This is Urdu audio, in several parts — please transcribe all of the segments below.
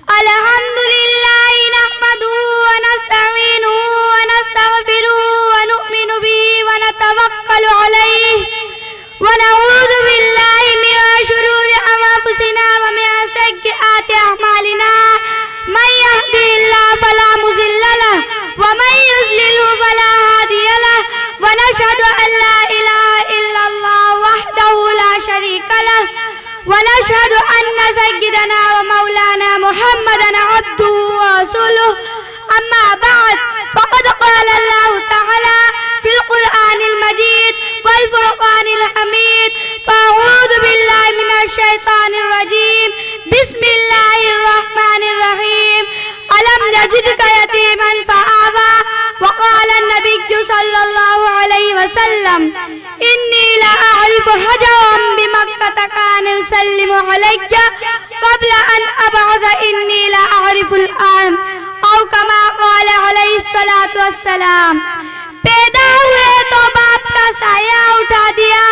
الحمد لله نحمده ونستعينه ونستغفره ونؤمن به ونتوكل عليه ونعوذ بالله من شرور أنفسنا ومن سيئات أعمالنا من يهده الله فلا مضل له ومن يضلل فلا هادي له ونشهد أن لا إله إلا الله وحده لا شريك له ونشهد أن سيدنا ومولانا محمدا عبده ورسوله أما بعد فقد قال الله تعالى في القرآن المجيد والفرقان الحميد فأعوذ بالله من الشيطان الرجيم بسم الله الرحمن الرحيم ألم نجدك يتيما فآوى وقال النبي صلى الله عليه وسلم إني لا أعرف حجرا بمكة كان يسلم علي قبل أن أبعث إني لا أعرف الآن أو كما قال عليه الصلاة والسلام پیدا ہوئے تو باپ کا سایہ اٹھا دیا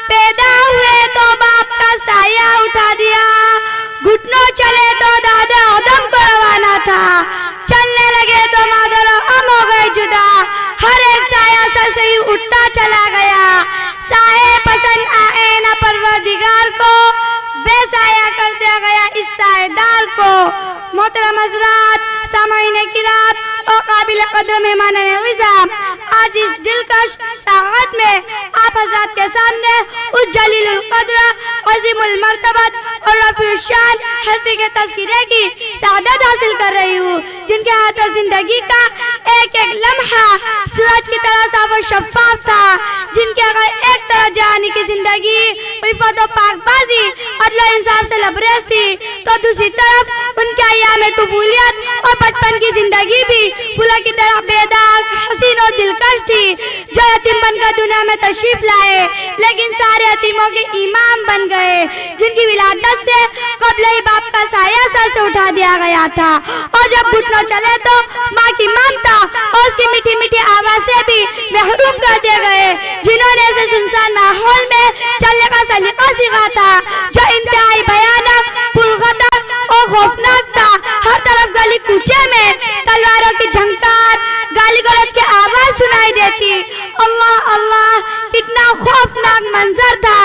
پیدا ہوئے تو باپ کا سایہ اٹھا دیا گھٹنوں چلے تو دادا آدم کو روانہ تھا چلنے لگے تو مادر ہم ہو گئے جدا ہر ایک سایہ سر سے ہی اٹھتا چلا گیا سائے پسند آئے نہ پروردگار کو بے سایہ کر دیا گیا اس سایہ دار کو محترم حضرات سامعین کرام اور قابل قدر مہمان نوازان آج اس دلکش ساعت میں آپ حضرات کے سامنے اس جلیل القدر عظیم المرتبت اور رفیع الشان ہستی کے تذکرے کی سعادت حاصل کر رہی ہوں جن کے ہاتھ زندگی کا ایک ایک لمحہ سورج کی طرح صاف و شفاف تھا جن کے اگر ایک طرح جہانی کی زندگی عفت و پاک بازی عدل و انصاف سے لبریز تھی تو دوسری طرف ان کے ایام طفولیت اور بچپن کی زندگی بھی پھولوں کی طرح بیدار حسین و دلکش تھی جو یتیم بن کر دنیا میں تشریف لائے لیکن سارے یتیموں کے امام بن گئے جن کی ولادت سے قبل ہی باپ کا سایہ سر سے اٹھا دیا گیا تھا اور جب گھٹنوں چلے تو ماں کی ممتا اور اس کی میٹھی میٹھی آواز سے بھی محروم کر دیے گئے جنہوں نے اسے سنسان ماحول میں چلنے کا سلیقہ سکھا تھا جو انتہائی بھیانک پرخطر اور خوفناک تھا ہر طرف گلی کوچے میں تلواروں کی جھنکار گالی گلوچ کی آواز سنائی دیتی اللہ اللہ کتنا خوفناک منظر تھا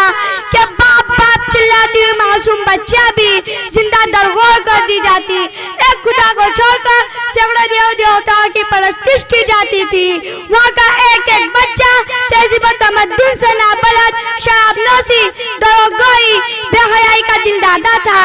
کہ باپ باپ چلاتی ہوئی معصوم بچہ بھی زندہ درگور کر دی جاتی ایک خدا کو چھوڑ کر سینکڑوں دیوتاؤں کی پرستش کی جاتی تھی وہاں کا ایک ایک بچہ تہذیب و تمدن سے نابلد شراب نوشی دروغگوئی بے حیائی کا دل دادا تھا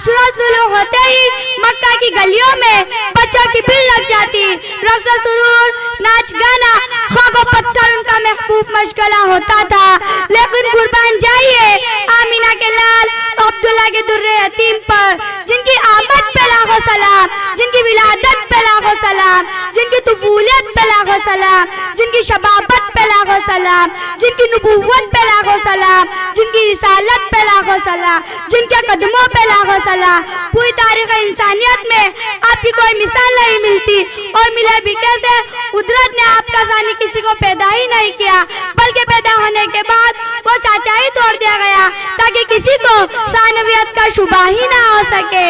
سورج طلوع ہوتے ہی مکہ کی گلیوں میں بچوں کی بھیڑ لگ جاتی رقص و سرور ناچ گانا خاک و پتھر ان کا محبوب مشغلہ ہوتا تھا لیکن قربان جائیے آمینہ کے لال عبداللہ کے در یتیم پر جن کی آمد پہ لاکھوں سلام جن کی ولادت پہ لاکھوں سلام جن کی طفولیت پہ لاکھوں سلام جن کی شبابت پہ لاکھوں سلام جن کی نبوت پہ لاکھوں سلام جن کی رسالت پہ لاکھوں سلام جن کے قدموں پہ لاکھوں سلام پوری تاریخ انسانیت میں آپ کی کوئی مثال نہیں ملتی اور ملے بھی کیسے قدرت نے آپ کا ثانی کسی کو پیدا ہی نہیں کیا بلکہ پیدا ہونے کے بعد وہ چاچا ہی توڑ دیا گیا تاکہ کسی کو ثانویت کا شبہ ہی نہ ہو سکے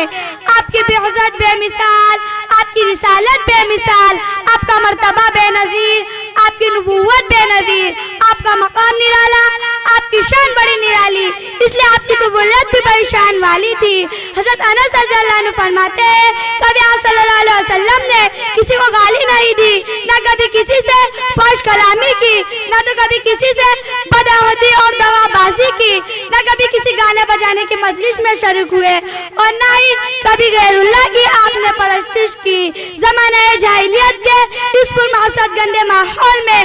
آپ کی بے عزت بے مثال آپ کی رسالت بے مثال آپ کا مرتبہ بے نظیر آپ کی نبوت بے نظیر آپ کا مقام نرالا آپ کی شان بڑی نرالی اس لیے آپ کی قبولیت بھی بڑی شان والی تھی حضرت انس رضی اللہ عنہ فرماتے ہیں کبھی آپ صلی اللہ علیہ وسلم نے کسی کو گالی نہیں دی نہ کبھی کسی سے فحش کلامی کی نہ تو کبھی کسی سے بدعہدی اور دوا بازی کی نہ کبھی کسی گانے بجانے کی مجلس میں شریک ہوئے اور نہ ہی کبھی غیر اللہ کی آپ نے پرستش کی زمانہ جاہلیت کے اس پر معاشرت گندے ماحول میں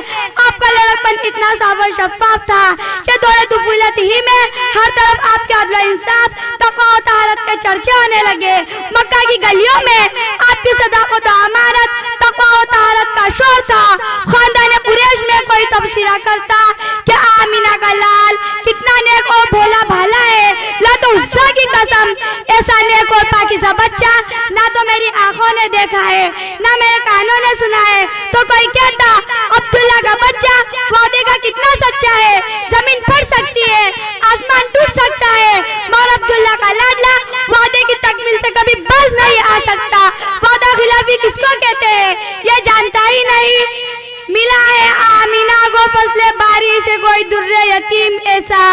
آپ کا لڑکپن اتنا صاف و شفاف تھا کہ دور طفولیت ہی میں ہر طرف آپ کے عدل و انصاف تقوی و طہارت کے چرچے ہونے لگے مکہ کی گلیوں میں آپ کی صداقت و امانت تقوی و طہارت کا شور تھا خاندان قریش میں کوئی تبصرہ کرتا کہ آمینہ کا لال کتنا نیک اور بھولا بھالا ہے لات عزا کی قسم ایسا نیک اور پاکیزہ بچہ نہ تو میری آنکھوں نے دیکھا ہے نہ میرے کانوں نے سنا ہے تو کوئی کہتا عبداللہ کا بچہ وعدے کا کتنا سچا ہے زمین پھٹ سکتی ہے آسمان ٹوٹ سکتا ہے مگر عبداللہ کا لاڈلا وعدے کی تکمیل سے کبھی باز نہیں آ سکتا. وعدہ خلافی کس کو کہتے ہیں یہ جانتا ہی نہیں. ملا ہے آمینہ کو فضل باری سے کوئی در یتیم ایسا,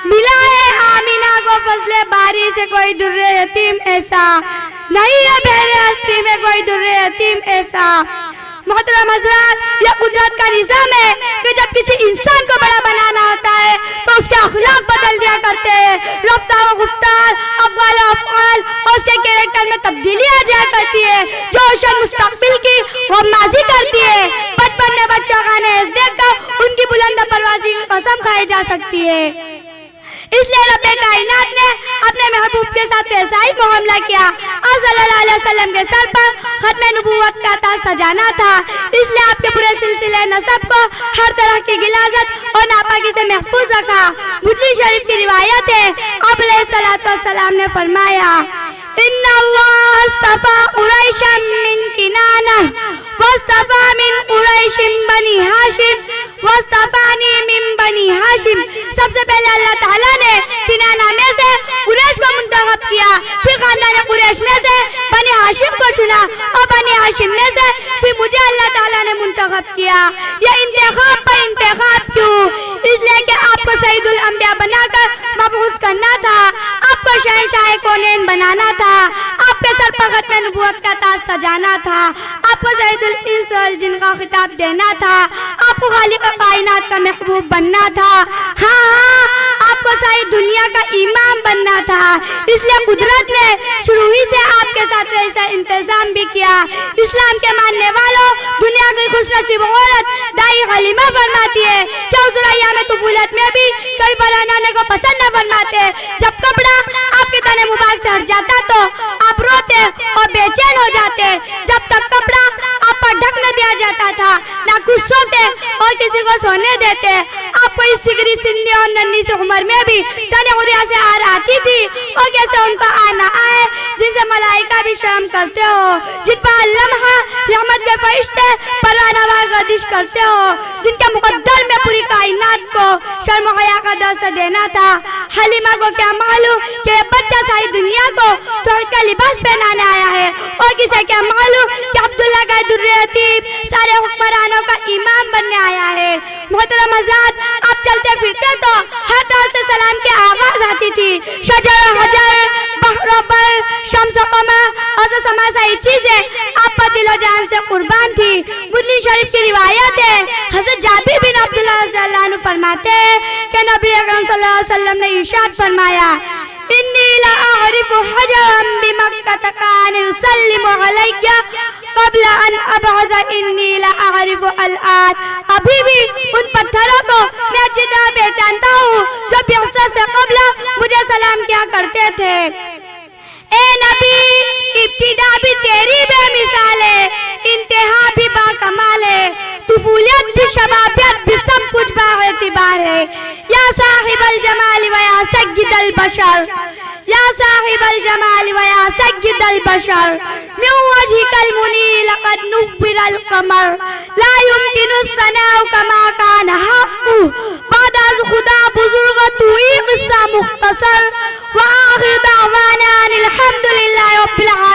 ملا ہے آمینہ کو فضل باری سے کوئی در یتیم ایسا, نہیں ہے بہر ہستی میں کوئی در یتیم ایسا. محترم حضرات, یہ قدرت کا نظام ہے کہ جب کسی انسان کو بڑا بنانا ہوتا ہے تو اس کے اخلاق بدل دیا کرتے ہیں, رفتار و گفتار, اقوال و افعال اور اس کے کیریکٹر میں تبدیلی آ جایا کرتی ہے. جو شان مستقبل کی وہ ماضی کرتی ہے. بچپن میں بچوں کا نیز دیکھ کر ان کی بلند پروازی کی قسم کھائی جا سکتی ہے. اس لیے رب کائنات نے اپنے محبوب کے ساتھ ایسا ہی معاملہ کیا. آپ صلی اللہ علیہ وسلم کے سر پر ختم نبوت کا تاج سجانا تھا. اس لیے آپ کے پورے سلسلے نسب کو ہر طرح کی غلاظت اور ناپاکی سے محفوظ رکھا. مسلم شریف کی روایت ہے, آپ علیہ الصلوۃ والسلام نے فرمایا, ان اللہ اصطفى قریشا من کنانہ واصطفى من قریش بنی ہاشم واصطفانی من بنی ہاشم. سب سے پہلے اللہ تعالیٰ نے کنانہ میں سے قریش کو منتخب کیا, پھر خاندان قریش میں سے بنی ہاشم کو چنا, اور بنی ہاشم میں سے پھر مجھے اللہ تعالیٰ نے منتخب کیا. یہ انتخاب پر انتخاب کیوں؟ اس لیے کہ آپ کو سید الانبیاء بنا کر مبعوث کرنا تھا, آپ کو شہنشاہ کونین بنانا تھا, آپ کے سر پر ختم نبوت کا تاج سجانا تھا, آپ کو سید الانس والجن کا خطاب دینا تھا, آپ کو خالق کائنات کا محبوب بننا تھا, ہاں آپ کو ساری دنیا کا امام بننا تھا. اس لیے قدرت نے شروع ہی سے آپ کے ساتھ ایسا انتظام بھی کیا. اسلام کے ماننے والوں, دنیا کی خوش نصیب عورت دائی غلیمہ فرماتی ہے کہ حضور ایام طفولت میں بھی کبھی پرانے کو پسند نہ فرماتے. جب کپڑا آپ کے تن مبارک سے ہٹ جاتا تو آپ روتے اور بے چین ہو جاتے. جب تک کپڑا آپ پر ڈھک نہ دیا جاتا تھا نہ کچھ سوتے اور کسی کو سونے دیتے. آپ کو اس سگری سنی اور ننھی سی عمر میں بھی تن خدا سے آر آتی تھی, اور کیسے ان کا آنا آئے جن سے ملائکہ بھی شرم کرتے ہو, جن پر لمحہ رحمت کے فرشتے پروانہ وار گردش کرتے ہو, جن کے مقدر میں پوری کائنات کو شرم و حیا کا درس دینا تھا. حلیمہ کو کیا معلوم کہ یہ بچہ ساری دنیا کو توحید کا لباس پہنانے آیا ہے, اور کسے کیا معلوم کہ عبداللہ کا در یتیم سارے حکمرانوں کا امام بننے آیا ہے. محترم حضرات, آپ چلتے پھرتے تو ہر طرح سے سلام کی آواز آتی تھی. شجر و حجر, بحر و بر, شمس و قمر اور سما ساری چیزیں آپ پر دل و جان سے قربان تھی. مسلم شریف کی روایت ہے, حضرت جابر بن عبداللہ رضی اللہ عنہ فرماتے ہیں کہ نبی اکرم صلی اللہ علیہ وسلم نے ارشاد فرمایا, انی لاعرف حجرا بمکہ کان یسلم علی قبل ان ابعث, انی لاعرف الآن. ابھی بھی ان پتھروں کو میں اچھی طرح پہچانتا ہوں جو بعثت سے قبل مجھے سلام کیا کرتے تھے. اے نبی, ابتدا بھی تیری بے مثال ہے, انتہا بھی با کمال ہے, طفولیت بھی شبابیت بھی سب کچھ با اعتبار ہے. یا صاحب الجمال و یا سید البشر, یا صاحب الجمال و یا سید البشر, من وجهك المنیر لقد نور القمر, لا يمكن الثناء كما كان حقه, بعد از خدا بزرگ تو ہی قصہ مختصر. وآخر دعوانا الحمدللہ رب العالمین.